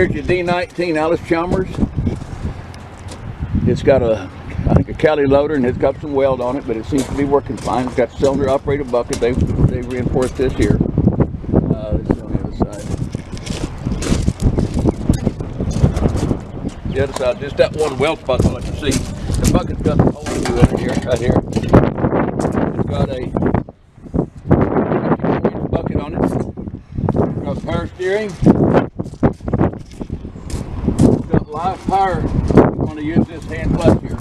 Here's your D19 ALLIS-CHALMERS. It's got I think a Cali loader, and it's got some weld on it, but it seems to be working fine. It's got cylinder operated bucket. They reinforced this here. This is on the other side. The other side, just that one weld spot I'll let you see. The bucket's got a hole to it here, right here. It's got a bucket on it. It's got power steering. It's got live power. I'm going to use this hand clutch here,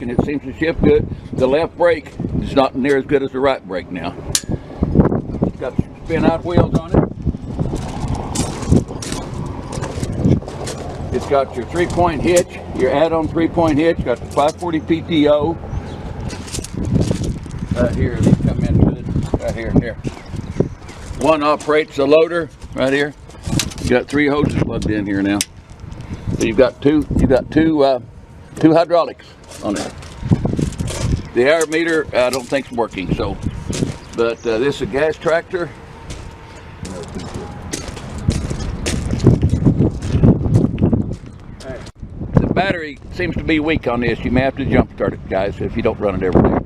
and it seems to shift good. The left brake is not near as good as the right brake now. It's got spin out wheels on it. It's got your 3-point hitch, your add-on 3-point hitch. Got the 540 PTO. Right here, these come into it. Right here, here. One operates the loader right here. You got 3 hoses plugged in here now. So you've got two hydraulics on it. The air meter I don't think is working. So, but this is a gas tractor. The battery seems to be weak on this. You may have to jump start it, guys, if you don't run it every day.